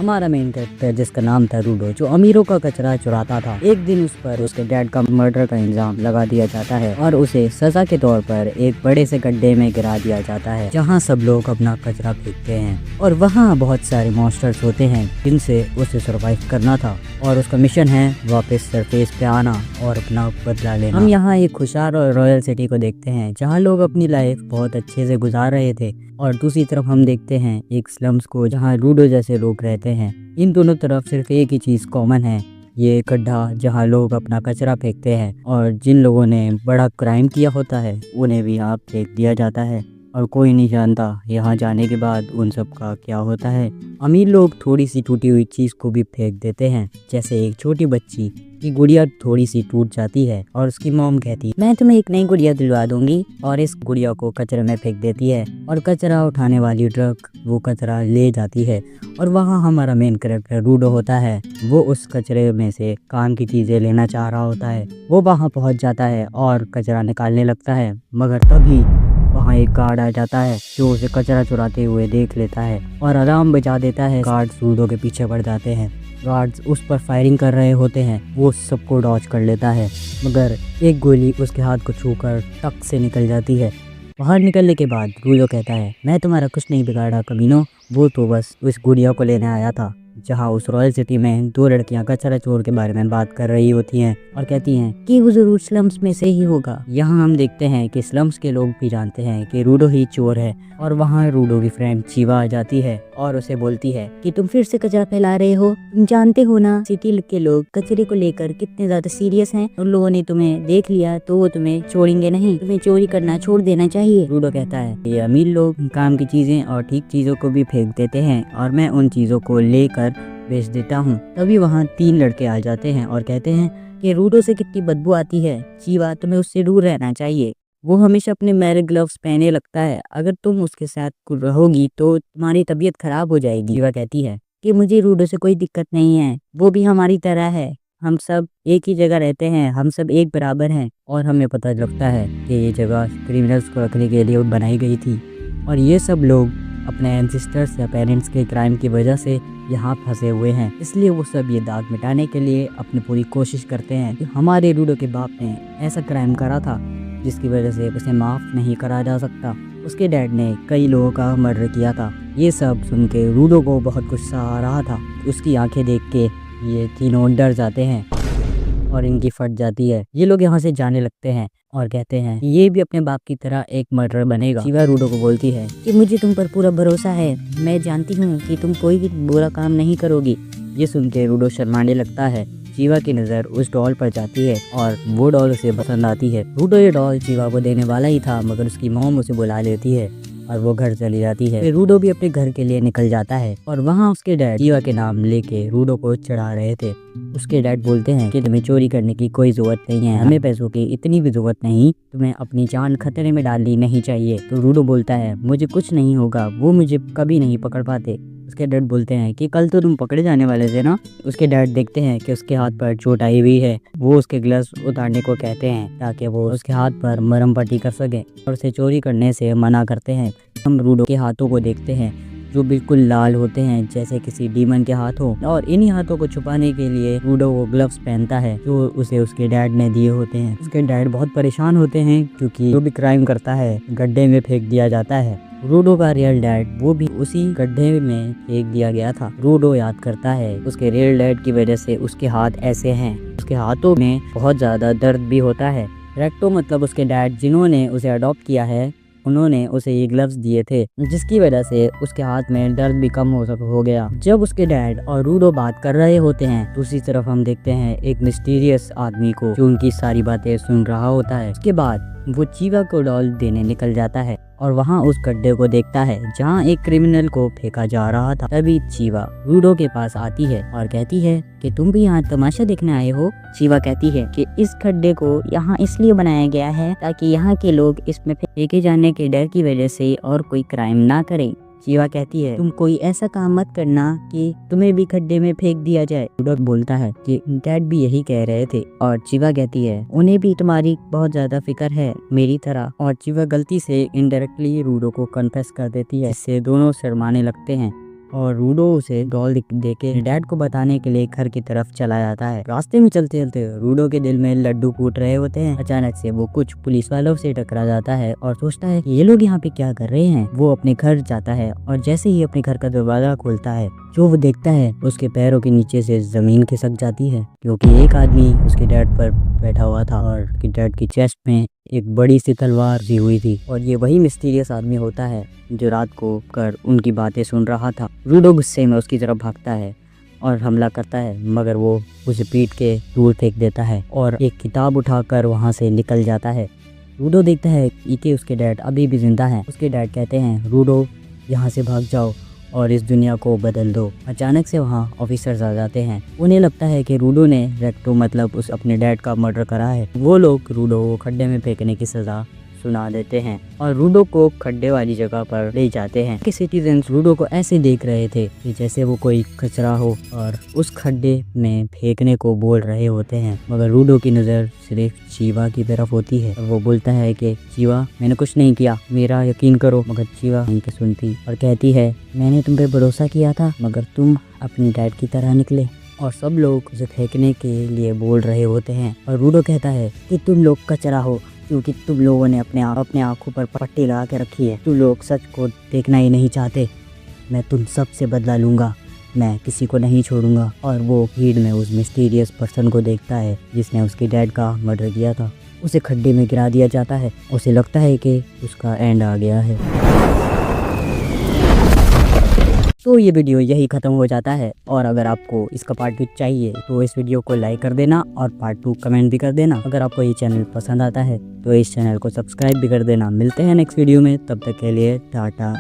हमारा main character जिसका नाम था रूडो, जो अमीरों का कचरा चुराता था, एक दिन उस पर उसके डैड का मर्डर का इल्जाम लगा दिया जाता है और उसे सजा के तौर पर एक बड़े से गड्ढे में गिरा दिया जाता है जहाँ सब लोग अपना कचरा फेंकते हैं और वहाँ बहुत सारे मॉन्स्टर्स होते हैं जिनसे उसे सर्वाइव करना था और उसका मिशन है वापस सरफेस पे आना और अपना बदला लेना। हम यहाँ एक खुशहाल और रॉयल सिटी को देखते हैं जहाँ लोग अपनी लाइफ बहुत अच्छे से गुजार रहे थे और दूसरी तरफ हम देखते हैं एक स्लम्स को जहाँ रूडो जैसे लोग रहते हैं। इन दोनों तरफ सिर्फ एक ही चीज़ कॉमन है, ये गड्ढा जहाँ लोग अपना कचरा फेंकते हैं और जिन लोगों ने बड़ा क्राइम किया होता है उन्हें भी यहाँ फेंक दिया जाता है और कोई नहीं जानता यहाँ जाने के बाद उन सब का क्या होता है। अमीर लोग थोड़ी सी टूटी हुई चीज़ को भी फेंक देते हैं, जैसे एक छोटी बच्ची की गुड़िया थोड़ी सी टूट जाती है और उसकी मॉम कहती है मैं तुम्हें एक नई गुड़िया दिलवा दूंगी और इस गुड़िया को कचरे में फेंक देती है और कचरा उठाने वाली ट्रक वो कचरा ले जाती है और वहाँ हमारा मेन कैरेक्टर रूडो होता है। वो उस कचरे में से काम की चीज़ें लेना चाह रहा होता है। वो वहाँ पहुँच जाता है और कचरा निकालने लगता है, मगर तभी वहाँ एक गार्ड आ जाता है जो उसे कचरा चुराते हुए देख लेता है और अलार्म बजा देता है। गार्ड्स रूडो के पीछे पड़ जाते हैं। गार्ड्स उस पर फायरिंग कर रहे होते हैं, वो सबको डॉज कर लेता है मगर एक गोली उसके हाथ को छूकर टक से निकल जाती है। बाहर निकलने के बाद रूडो कहता है मैं तुम्हारा कुछ नहीं बिगाड़ा कमीनो, वो तो बस उस गुड़िया को लेने आया था। जहाँ उस रॉयल सिटी में दो लड़कियां कचरा चोर के बारे में बात कर रही होती हैं और कहती हैं कि वो जरूर स्लम्स में से ही होगा। यहाँ हम देखते हैं कि स्लम्स के लोग भी जानते हैं कि रूडो ही चोर है और वहाँ रूडो की फ्रेंड चीवा आ जाती है और उसे बोलती है कि तुम फिर से कचरा फैला रहे हो, तुम जानते हो ना सिटी के लोग कचरे को लेकर कितने ज्यादा सीरियस हैं। उन लोगों ने तुम्हें देख लिया तो वो तुम्हें छोड़ेंगे नहीं, तुम्हें चोरी करना छोड़ देना चाहिए। रूडो कहता है ये अमीर लोग काम की चीजें और ठीक चीजों को भी फेंक देते हैं और मैं उन चीजों को लेकर बेच देता हूँ। तभी वहाँ तीन लड़के आ जाते हैं और कहते हैं कि रूडो से कितनी बदबू आती है, चीवा तुम्हें उससे दूर रहना चाहिए, वो हमेशा अपने मेरे ग्लव्स पहने लगता है, अगर तुम उसके साथ रहोगी तो तुम्हारी तबीयत खराब हो जाएगी। चीवा कहती है कि मुझे रूडो से कोई दिक्कत नहीं है, वो भी हमारी तरह है, हम सब एक ही जगह रहते हैं, हम सब एक बराबर हैं। और हमें पता लगता है कि ये जगह क्रिमिनल्स को रखने के लिए बनाई गई थी और ये सब लोग अपने एंसेस्टर्स या पेरेंट्स के क्राइम की वजह से यहाँ फंसे हुए हैं, इसलिए वो सब ये दाग मिटाने के लिए अपनी पूरी कोशिश करते हैं कि हमारे रूडो के बाप ने ऐसा क्राइम करा था जिसकी वजह से उसे माफ़ नहीं करा जा सकता। उसके डैड ने कई लोगों का मर्डर किया था। ये सब सुन के रूडो को बहुत गुस्सा आ रहा था। उसकी आंखें देख के ये तीनों डर जाते हैं और इनकी फट जाती है। ये लोग यहाँ से जाने लगते हैं और कहते हैं कि ये भी अपने बाप की तरह एक मर्डर बनेगा। चीवा रूडो को बोलती है कि मुझे तुम पर पूरा भरोसा है, मैं जानती हूँ कि तुम कोई भी बुरा काम नहीं करोगी। ये सुन के रूडो शर्माने लगता है। चीवा की नज़र उस डॉल पर जाती है और वो डॉल उसे पसंद आती है। रूडो ये डॉल चीवा को देने वाला ही था मगर उसकी मॉम उसे बुला लेती है और वो घर चली जाती है। फिर रूडो भी अपने घर के लिए निकल जाता है और वहाँ उसके डैड चीवा के नाम लेके रूडो को चढ़ा रहे थे। उसके डैड बोलते हैं कि तुम्हें चोरी करने की कोई जरूरत नहीं है, हमें पैसों की इतनी भी जरूरत नहीं, तुम्हें अपनी जान खतरे में डालनी नहीं चाहिए। तो रूडो बोलता है मुझे कुछ नहीं होगा, वो मुझे कभी नहीं पकड़ पाते। उसके डैड बोलते हैं कि कल तो तुम पकड़े जाने वाले थे ना। उसके डैड देखते हैं कि उसके हाथ पर चोट आई हुई है, वो उसके ग्लव्स उतारने को कहते हैं ताकि वो उसके हाथ पर मरहम पट्टी कर सके और उसे चोरी करने से मना करते हैं। हम रूडो के हाथों को देखते हैं जो बिल्कुल लाल होते हैं जैसे किसी डीमन के हाथ हो और इन्हीं हाथों को छुपाने के लिए रूडो वो ग्लव्स पहनता है जो उसे उसके डैड ने दिए होते हैं। उसके डैड बहुत परेशान होते हैं क्योंकि जो भी क्राइम करता है गड्ढे में फेंक दिया जाता है। रूडो का रियल डैड वो भी उसी गड्ढे में फेंक दिया गया था। रूडो याद करता है उसके रियल डैड की वजह से उसके हाथ ऐसे हैं, उसके हाथों में बहुत ज्यादा दर्द भी होता है। रेक्टो मतलब उसके डैड जिन्होंने उसे अडॉप्ट किया है, उन्होंने उसे ये ग्लव्स दिए थे जिसकी वजह से उसके हाथ में दर्द भी कम हो गया। जब उसके डैड और रूडो बात कर रहे होते हैं दूसरी तरफ हम देखते हैं एक मिस्टीरियस आदमी को जो उनकी सारी बातें सुन रहा होता है। उसके बाद वो चीवा को डॉल देने निकल जाता है और वहाँ उस गड्ढे को देखता है जहाँ एक क्रिमिनल को फेंका जा रहा था। तभी चीवा रूडो के पास आती है और कहती है कि तुम भी यहाँ तमाशा देखने आए हो। चीवा कहती है कि इस गड्ढे को यहाँ इसलिए बनाया गया है ताकि यहाँ के लोग इसमें फेंके जाने के डर की वजह से और कोई क्राइम ना करें। चीवा कहती है तुम कोई ऐसा काम मत करना कि तुम्हें भी खड्डे में फेंक दिया जाए। रूडो बोलता है कि डैड भी यही कह रहे थे और चीवा कहती है उन्हें भी तुम्हारी बहुत ज्यादा फिक्र है मेरी तरह। और चीवा गलती से इनडायरेक्टली रूडो को कन्फेस कर देती है, इससे दोनों शर्माने लगते हैं। और रूडो उसे डॉल दे के डैड को बताने के लिए घर की तरफ चला जाता है। रास्ते में चलते चलते रूडो के दिल में लड्डू फूट रहे होते हैं। अचानक से वो कुछ पुलिस वालों से टकरा जाता है और सोचता है कि ये लोग यहाँ पे क्या कर रहे हैं। वो अपने घर जाता है और जैसे ही अपने घर का दरवाजा खोलता है, जो वो देखता है उसके पैरों के नीचे से जमीन खिसक जाती है, क्योंकि एक आदमी उसके डैड पर बैठा हुआ था और उसके डैड की चेस्ट में एक बड़ी सी तलवार दी हुई थी। और ये वही मिस्टीरियस आदमी होता है जो रात को कर उनकी बातें सुन रहा था। रूडो गुस्से में उसकी तरफ भागता है और हमला करता है, मगर वो उसे पीट के दूर फेंक देता है और एक किताब उठाकर वहाँ से निकल जाता है। रूडो देखता है कि उसके डैड अभी भी जिंदा हैं। उसके डैड कहते हैं, रूडो यहाँ से भाग जाओ और इस दुनिया को बदल दो। अचानक से वहाँ ऑफिसर्स आ जाते हैं। उन्हें लगता है कि रूडो ने रेक्टो मतलब उस अपने डैड का मर्डर करा है। वो लोग रूडो को खड्डे में फेंकने की सजा सुना देते हैं और रूडो को खड्डे वाली जगह पर ले जाते हैं। कि सिटीजन्स रूडो को ऐसे देख रहे थे कि जैसे वो कोई कचरा हो और उस खड्डे में फेंकने को बोल रहे होते हैं, मगर रूडो की नज़र सिर्फ चीवा की तरफ होती है और वो बोलता है कि चीवा, मैंने कुछ नहीं किया, मेरा यकीन करो। मगर चीवा नहीं सुनती और कहती है, मैंने तुम पे भरोसा किया था मगर तुम अपने डैड की तरह निकले। और सब लोग उसे फेंकने के लिए बोल रहे होते हैं और रूडो कहता है कि तुम लोग कचरा हो, क्योंकि तुम लोगों ने अपने आँखों पर पट्टी लगा के रखी है। तुम लोग सच को देखना ही नहीं चाहते। मैं तुम सब से बदला लूँगा, मैं किसी को नहीं छोड़ूंगा। और वो भीड़ में उस मिस्टीरियस पर्सन को देखता है जिसने उसके डैड का मर्डर किया था। उसे खड्डे में गिरा दिया जाता है। उसे लगता है कि उसका एंड आ गया है। तो ये वीडियो यही ख़त्म हो जाता है और अगर आपको इसका पार्ट 2 चाहिए तो इस वीडियो को लाइक कर देना और पार्ट 2 कमेंट भी कर देना। अगर आपको ये चैनल पसंद आता है तो इस चैनल को सब्सक्राइब भी कर देना। मिलते हैं नेक्स्ट वीडियो में, तब तक के लिए टाटा।